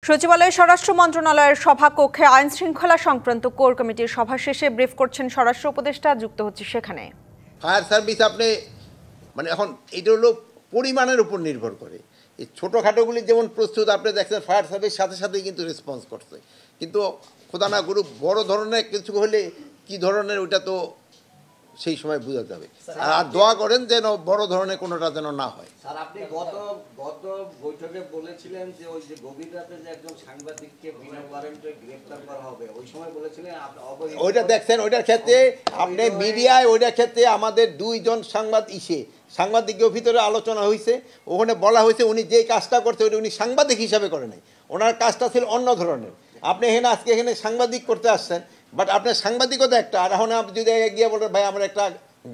সচিবালয়ে স্বরাষ্ট্র মন্ত্রণালয়ের সভাকক্ষে আইন শৃঙ্খলা সংক্রান্ত কোর কমিটির সভা শেষে ব্রিফ করছেন স্বরাষ্ট্র উপদেষ্টা। যুক্ত হচ্ছে সেখানে ফায়ার সার্ভিস। আপনি মানে এখন এটা হলো পরিমাণের উপর নির্ভর করে। এই ছোটোখাটোগুলি যেমন প্রস্তুত আপনি দেখছেন, ফায়ার সার্ভিস সাথে সাথেই কিন্তু রেসপন্স করছে। কিন্তু খোদা না করুক বড় ধরনের কিছু হলে কি ধরনের ওইটা তো সেই সময় বোঝা যাবে। আর দোয়া করেন যেন বড় ধরনের কোনোটা যেন না হয়। স্যার, আপনি গত বৈঠকে বলেছিলেন যে ওই যে গভীর রাতে যে একজন সাংবাদিককে বিনা ওয়ারেন্টে গ্রেফতার করা হবে, ওই সময় বলেছিলেন ওইটা দেখছেন, ওইটার ক্ষেত্রে আপনি মিডিয়ায় ওইটার ক্ষেত্রে আমাদের দুইজন সাংবাদিকের ভিতরে আলোচনা হয়েছে। ওখানে বলা হয়েছে উনি যে কাজটা করছে ওইটা উনি সাংবাদিক হিসাবে করে নাই, ওনার কাজটা ছিল অন্য ধরনের। আপনি আজকে এখানে সাংবাদিক করতে আসছেন, বাট আপনার সাংবাদিকতা একটা, আর এখন আপনি যদি গিয়ে বলেন ভাই আমার একটা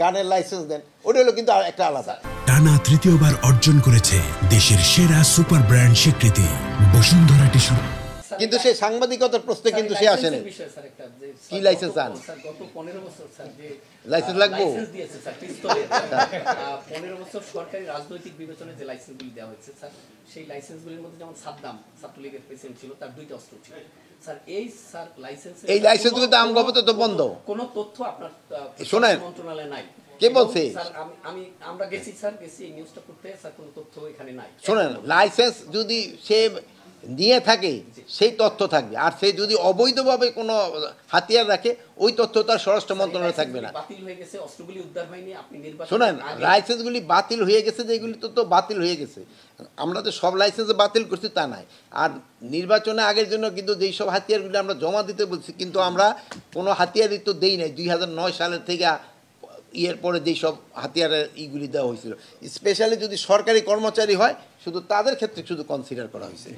গানের লাইসেন্স দেন, ওটা হলো কিন্তু একটা আলাদা। টানা তৃতীয়বার অর্জন করেছে দেশের সেরা সুপার ব্র্যান্ড স্বীকৃতি বসুন্ধরা টিস্যু। কিন্তু সে সাংবাদিকতার প্রশ্নে কিন্তু সে আসেনি। কি লাইসেন্স চান? গত 15 বছর স্যার যে লাইসেন্স লাগবে লাইসেন্স দিয়েছে স্যার পিস্তলের 15 বছর সরকারি রাজনৈতিক বিবেচনায় যে লাইসেন্সগুলি দেওয়া হয়েছে স্যার, সেই লাইসেন্সগুলির মধ্যে যেমন সাদ্দাম ছাত্রলীগের প্রেসিডেন্ট ছিল, তার 2টা অস্ত্র ছিল স্যার। এই স্যার লাইসেন্স, এই লাইসেন্সগুলো তো আমগত তো বন্ধ, কোনো তথ্য আপনার শুনেন মন্ত্রণালয়ে নাই। কে বলছে? স্যার আমরা গেছি স্যার, গেছি এই নিউজটা করতে স্যার, কোনো তথ্য এখানে নাই। শোনেন, লাইসেন্স যদি সে নিয়ে থাকে সেই তথ্য থাকবে, আর সে যদি অবৈধভাবে কোনো হাতিয়ার রাখে ওই তথ্য তার স্বরাষ্ট্র মন্ত্রণালয়ে থাকবে না। বাতিল হয়ে গেছে, অস্ত্রগুলি উদ্ধার হয়নি। আপনি নির্বাচন শোনেন, লাইসেন্সগুলি বাতিল হয়ে গেছে, যেগুলি তো বাতিল হয়ে গেছে। আমরা তো সব লাইসেন্স বাতিল করছি তা নাই। আর নির্বাচনে আগের জন্য কিন্তু যেই সব হাতিয়ারগুলি আমরা জমা দিতে বলছি, কিন্তু আমরা কোনো হাতিয়ারই তো দেই নাই 2009 সালের থেকে ইয়ের পরে যেই সব হাতিয়ারের ইগুলি দেওয়া হয়েছিল। স্পেশালি যদি সরকারি কর্মচারী হয়, শুধু তাদের ক্ষেত্রে শুধু কনসিডার করা হয়েছে।